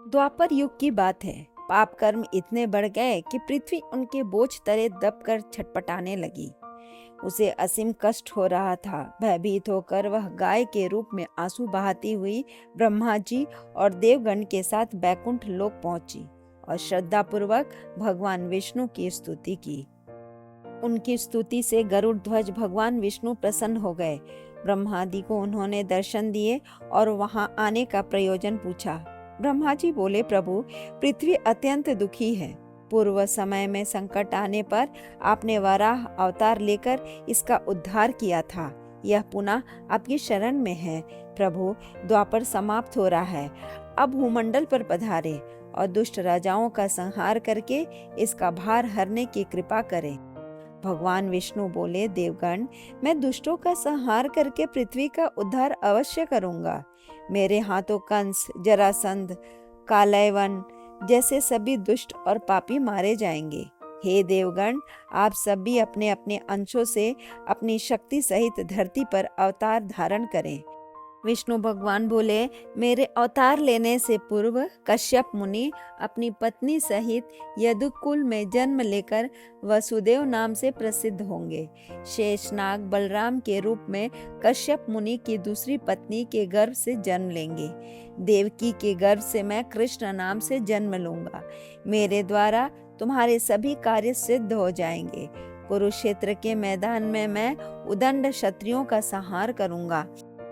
द्वापर युग की बात है। पाप कर्म इतने बढ़ गए कि पृथ्वी उनके बोझ तले दबकर छटपटाने लगी। उसे असीम कष्ट हो रहा था। भयभीत होकर वह गाय के रूप में आंसू बहाती हुई ब्रह्मा जी और देवगण के साथ बैकुंठ लोक पहुंची और श्रद्धापूर्वक भगवान विष्णु की स्तुति की। उनकी स्तुति से गरुड़ ध्वज भगवान विष्णु प्रसन्न हो गए। ब्रह्मादि को उन्होंने दर्शन दिए और वहां आने का प्रयोजन पूछा। ब्रह्मा जी बोले, प्रभु, पृथ्वी अत्यंत दुखी है। पूर्व समय में संकट आने पर आपने वराह अवतार लेकर इसका उद्धार किया था। यह पुनः आपकी शरण में है। प्रभु, द्वापर समाप्त हो रहा है। अब भूमंडल पर पधारे और दुष्ट राजाओं का संहार करके इसका भार हरने की कृपा करें। भगवान विष्णु बोले, देवगण, मैं दुष्टों का संहार करके पृथ्वी का उद्धार अवश्य करूंगा। मेरे हाथों कंस, जरासंध, कालयवन जैसे सभी दुष्ट और पापी मारे जाएंगे। हे देवगण, आप सभी अपने अपने अंशों से अपनी शक्ति सहित धरती पर अवतार धारण करें। विष्णु भगवान बोले, मेरे अवतार लेने से पूर्व कश्यप मुनि अपनी पत्नी सहित यदुकुल में जन्म लेकर वसुदेव नाम से प्रसिद्ध होंगे। शेषनाग बलराम के रूप में कश्यप मुनि की दूसरी पत्नी के गर्भ से जन्म लेंगे। देवकी के गर्भ से मैं कृष्ण नाम से जन्म लूंगा। मेरे द्वारा तुम्हारे सभी कार्य सिद्ध हो जाएंगे। कुरुक्षेत्र के मैदान में मैं उदंड क्षत्रियों का संहार करूंगा।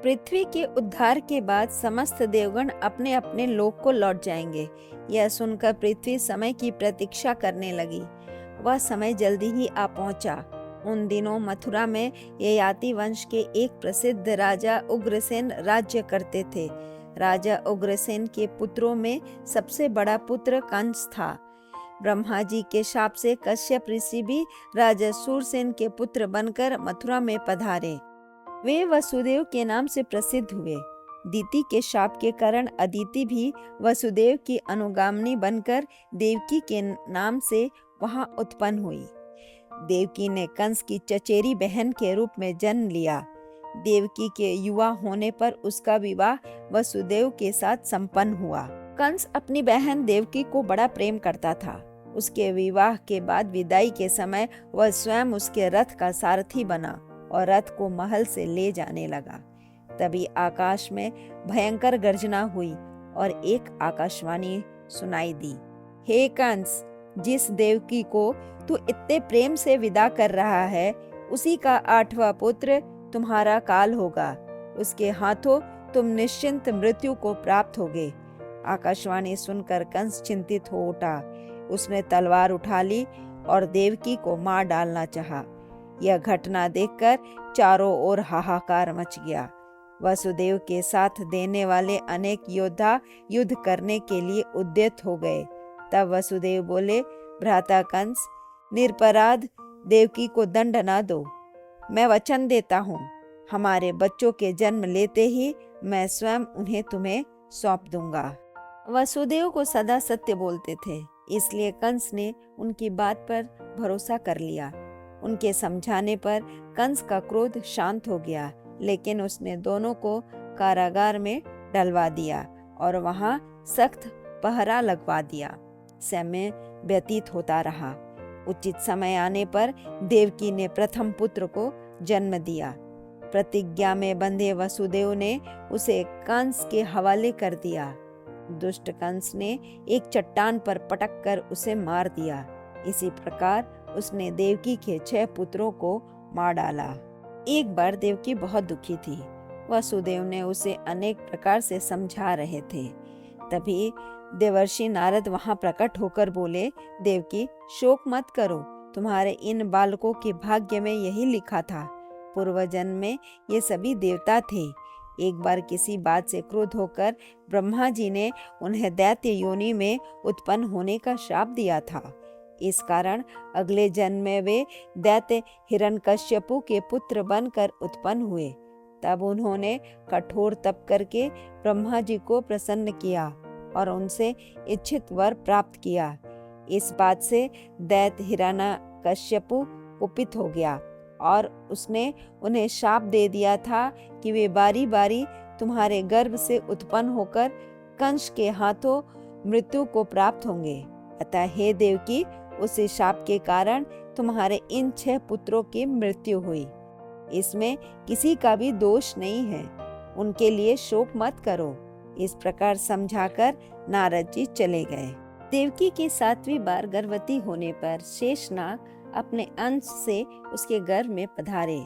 पृथ्वी के उद्धार के बाद समस्त देवगण अपने अपने लोक को लौट जाएंगे। यह सुनकर पृथ्वी समय की प्रतीक्षा करने लगी। वह समय जल्दी ही आ पहुंचा। उन दिनों मथुरा में ययाति वंश के एक प्रसिद्ध राजा उग्रसेन राज्य करते थे। राजा उग्रसेन के पुत्रों में सबसे बड़ा पुत्र कंस था। ब्रह्मा जी के शाप से कश्यप ऋषि भी राजा सूरसेन के पुत्र बनकर मथुरा में पधारे। वे वसुदेव के नाम से प्रसिद्ध हुए। दीति के शाप के कारण अदिति भी वसुदेव की अनुगामिनी बनकर देवकी के नाम से वहां उत्पन्न हुई। देवकी ने कंस की चचेरी बहन के रूप में जन्म लिया। देवकी के युवा होने पर उसका विवाह वसुदेव के साथ संपन्न हुआ। कंस अपनी बहन देवकी को बड़ा प्रेम करता था। उसके विवाह के बाद विदाई के समय वह स्वयं उसके रथ का सारथी बना और रथ को महल से ले जाने लगा। तभी आकाश में भयंकर गर्जना हुई और एक आकाशवाणी सुनाई दी, हे कंस, जिस देवकी को तू इतने प्रेम से विदा कर रहा है, उसी का 8वां पुत्र तुम्हारा काल होगा। उसके हाथों तुम निश्चिंत मृत्यु को प्राप्त होगे। आकाशवाणी सुनकर कंस चिंतित हो उठा। उसने तलवार उठा ली और देवकी को मार डालना चाहा। यह घटना देखकर चारों ओर हाहाकार मच गया। वसुदेव के साथ देने वाले अनेक योद्धा युद्ध करने के लिए उद्यत हो गए। तब वसुदेव बोले, भ्राता कंस, निरपराध देवकी को दंड ना दो। मैं वचन देता हूँ, हमारे बच्चों के जन्म लेते ही मैं स्वयं उन्हें तुम्हें सौंप दूंगा। वसुदेव को सदा सत्य बोलते थे, इसलिए कंस ने उनकी बात पर भरोसा कर लिया। उनके समझाने पर कंस का क्रोध शांत हो गया, लेकिन उसने दोनों को कारागार में डलवा दिया और वहां सख्त पहरा लगवा दिया। समय व्यतीत होता रहा। उचित समय आने पर देवकी ने प्रथम पुत्र को जन्म दिया। प्रतिज्ञा में बंधे वसुदेव ने उसे कंस के हवाले कर दिया। दुष्ट कंस ने एक चट्टान पर पटक कर उसे मार दिया। इसी प्रकार उसने देवकी के 6 पुत्रों को मार डाला। एक बार देवकी बहुत दुखी थी। वसुदेव ने उसे अनेक प्रकार से समझा रहे थे। तभी देवर्षि नारद वहां प्रकट होकर बोले, देवकी, शोक मत करो। तुम्हारे इन बालकों के भाग्य में यही लिखा था। पूर्व जन्म में ये सभी देवता थे। एक बार किसी बात से क्रोध होकर ब्रह्मा जी ने उन्हें दैत्य योनि में उत्पन्न होने का श्राप दिया था। इस कारण अगले जन्म में वे दैत्य हिरण्यकश्यपु के पुत्र बनकर उत्पन्न हुए। तब उन्होंने कठोर तप करके ब्रह्मा जी को प्रसन्न किया और उनसे इच्छित वर प्राप्त किया। इस बात से दैत्य हिरण्यकश्यपु कुपित हो गया और उसने उन्हें शाप दे दिया था कि वे बारी बारी तुम्हारे गर्भ से उत्पन्न होकर कंस के हाथों मृत्यु को प्राप्त होंगे। अतः हे देवकी, उस शाप के कारण तुम्हारे इन 6 पुत्रों की मृत्यु हुई। इसमें किसी का भी दोष नहीं है, उनके लिए शोक मत करो। इस प्रकार समझाकर नारद जी चले गए। देवकी के 7वीं बार गर्भवती होने पर शेषनाग अपने अंश से उसके गर्भ में पधारे।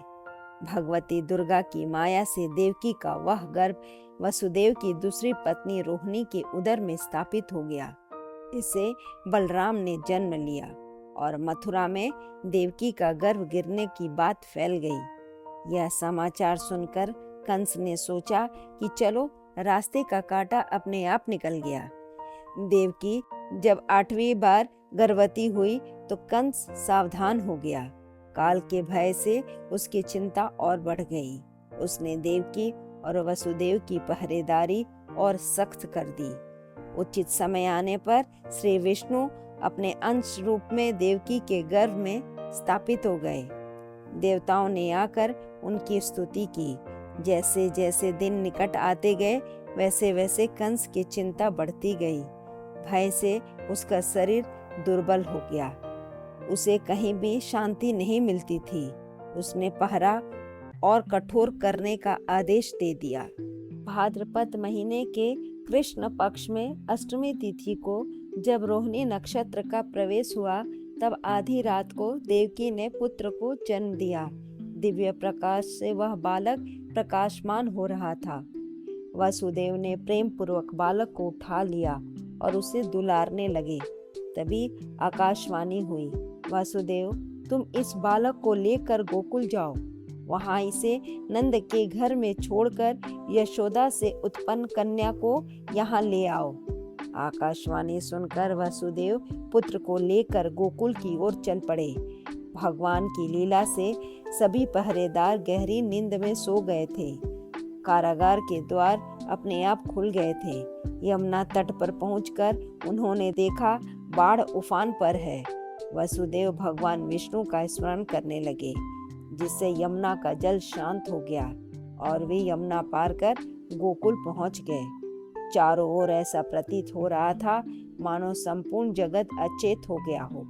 भगवती दुर्गा की माया से देवकी का वह गर्भ वसुदेव की दूसरी पत्नी रोहिणी के उदर में स्थापित हो गया। इसे बलराम ने जन्म लिया और मथुरा में देवकी का गर्भ गिरने की बात फैल गई। यह समाचार सुनकर कंस ने सोचा कि चलो, रास्ते का कांटा अपने आप निकल गया। देवकी जब 8वीं बार गर्भवती हुई तो कंस सावधान हो गया। काल के भय से उसकी चिंता और बढ़ गई। उसने देवकी और वसुदेव की पहरेदारी और सख्त कर दी। उचित समय आने पर श्री विष्णु अपने अंश रूप में देवकी के गर्भ में स्थापित हो गए। देवताओं ने आकर उनकी स्तुति की। जैसे जैसे दिन निकट आते गए वैसे वैसे कंस की चिंता बढ़ती गई। भय से उसका शरीर दुर्बल हो गया। उसे कहीं भी शांति नहीं मिलती थी। उसने पहरा और कठोर करने का आदेश दे दिया। भाद्रपद महीने के कृष्ण पक्ष में अष्टमी तिथि को जब रोहिणी नक्षत्र का प्रवेश हुआ, तब आधी रात को देवकी ने पुत्र को जन्म दिया। दिव्य प्रकाश से वह बालक प्रकाशमान हो रहा था। वसुदेव ने प्रेम पूर्वक बालक को उठा लिया और उसे दुलारने लगे। तभी आकाशवाणी हुई, वासुदेव, तुम इस बालक को लेकर गोकुल जाओ। वहां इसे नंद के घर में छोड़कर यशोदा से उत्पन्न कन्या को यहाँ ले आओ। आकाशवाणी सुनकर वसुदेव पुत्र को लेकर गोकुल की ओर चल पड़े। भगवान की लीला से सभी पहरेदार गहरी नींद में सो गए थे। कारागार के द्वार अपने आप खुल गए थे। यमुना तट पर पहुंचकर उन्होंने देखा बाढ़ उफान पर है। वसुदेव भगवान विष्णु का स्मरण करने लगे, जिससे यमुना का जल शांत हो गया और वे यमुना पार कर गोकुल पहुंच गए। चारों ओर ऐसा प्रतीत हो रहा था मानो संपूर्ण जगत अचेत हो गया हो।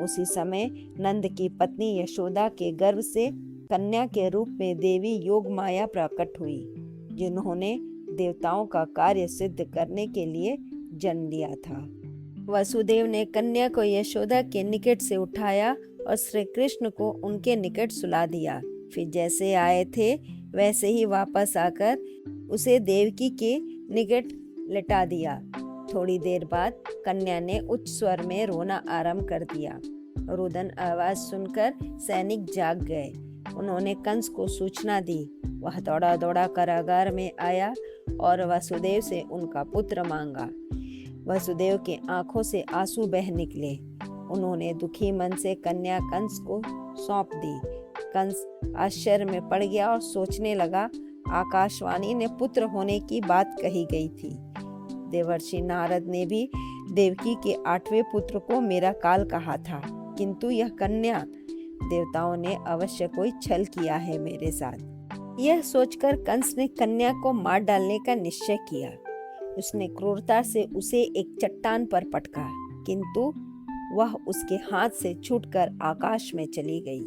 उसी समय नंद की पत्नी यशोदा के गर्भ से कन्या के रूप में देवी योग माया प्रकट हुई, जिन्होंने देवताओं का कार्य सिद्ध करने के लिए जन्म लिया था। वसुदेव ने कन्या को यशोदा के निकट से उठाया और श्री कृष्ण को उनके निकट सुला दिया। फिर जैसे आए थे वैसे ही वापस आकर उसे देवकी के निकट लिटा दिया। थोड़ी देर बाद कन्या ने उच्च स्वर में रोना आरंभ कर दिया। रुदन आवाज सुनकर सैनिक जाग गए। उन्होंने कंस को सूचना दी। वह दौड़ा दौड़ा कारागार में आया और वसुदेव से उनका पुत्र मांगा। वसुदेव के आंखों से आंसू बह निकले। उन्होंने दुखी मन से कन्या कंस को सौंप दी। कंस आश्चर्य में पड़ गया और सोचने लगा, आकाशवाणी ने पुत्र होने की बात कही गई थी। देवर्षि नारद ने भी देवकी के 8वें पुत्र को मेरा काल कहा था, किंतु यह कन्या, देवताओं ने अवश्य कोई छल किया है मेरे साथ। यह सोचकर कंस ने कन्या को मार डालने का निश्चय किया। उसने क्रूरता से उसे एक चट्टान पर पटका, किंतु वह उसके हाथ से छूटकर आकाश में चली गई।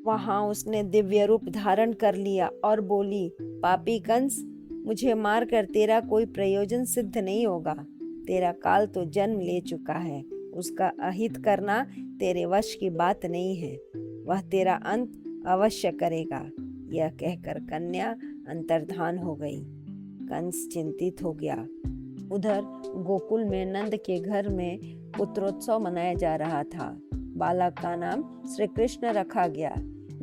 वहां उसने दिव्य रूप धारण कर लिया और बोली, पापी कंस, मुझे मारकर तेरा कोई प्रयोजन सिद्ध नहीं होगा। तेरा काल तो जन्म ले चुका है, उसका अहित करना तेरे वश की बात नहीं है। वह तेरा अंत अवश्य करेगा। यह कहकर कन्या अंतर्धान हो गई। कंस चिंतित हो गया। उधर गोकुल में नंद के घर में पुत्रोत्सव मनाया जा रहा था। बालक का नाम श्री कृष्ण रखा गया।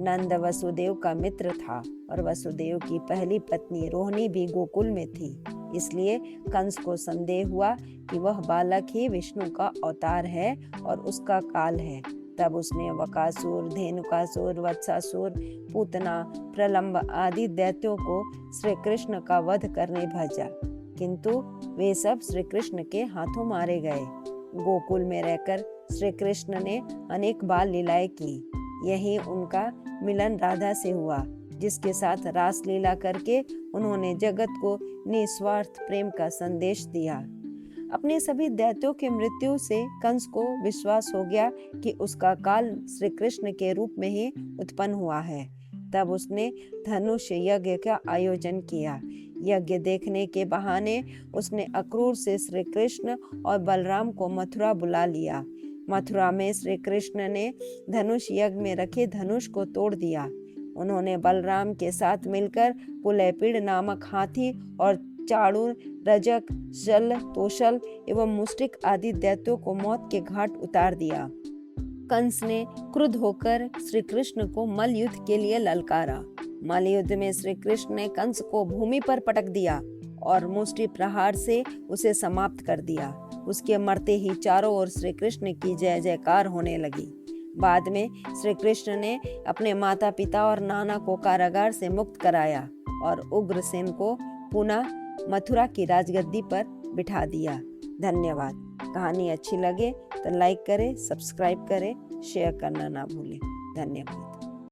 नंद वसुदेव का मित्र था और वसुदेव की पहली पत्नी रोहिणी भी गोकुल में थी। इसलिए कंस को संदेह हुआ कि वह बालक ही विष्णु का अवतार है और उसका काल है। तब उसने वकासुर, धेनुकासुर, वत्सासुर, पूतना, प्रलंब आदि दैत्यों को श्री कृष्ण का वध करने भेजा, किंतु वे सब श्री कृष्ण के हाथों मारे गए। गोकुल में रहकर श्री कृष्ण ने अनेक बाल लीलाएं की। यही उनका मिलन राधा से हुआ, जिसके साथ रास लीला करके उन्होंने जगत को निस्वार्थ प्रेम का संदेश दिया। अपने सभी दैत्यों की मृत्यु से कंस को विश्वास हो गया कि उसका काल श्री कृष्ण के रूप में ही उत्पन्न हुआ है। तब उसने धनुष यज्ञ का आयोजन किया। यज्ञ देखने के बहाने उसने अक्रूर से श्री कृष्ण और बलराम को मथुरा बुला लिया। मथुरा में श्री कृष्ण ने धनुष यज्ञ में रखे धनुष को तोड़ दिया। उन्होंने बलराम के साथ मिलकर पुलैपीड़ नामक हाथी और चाणूर, रजक, शल, तोशल एवं मुष्टिक आदि दैत्यों को मौत के घाट उतार दिया। कंस ने क्रुद्ध होकर श्री कृष्ण को मल्ल युद्ध के लिए ललकारा। मल्ल युद्ध में श्री कृष्ण ने कंस को भूमि पर पटक दिया और मुष्टि प्रहार से उसे समाप्त कर दिया। उसके मरते ही चारों ओर श्री कृष्ण की जय जयकार होने लगी। बाद में श्री कृष्ण ने अपने माता पिता और नाना को कारागार से मुक्त कराया और उग्रसेन को पुनः मथुरा की राजगद्दी पर बिठा दिया। धन्यवाद। कहानी अच्छी लगे तो लाइक करें, सब्सक्राइब करें, शेयर करना ना भूलें। धन्यवाद।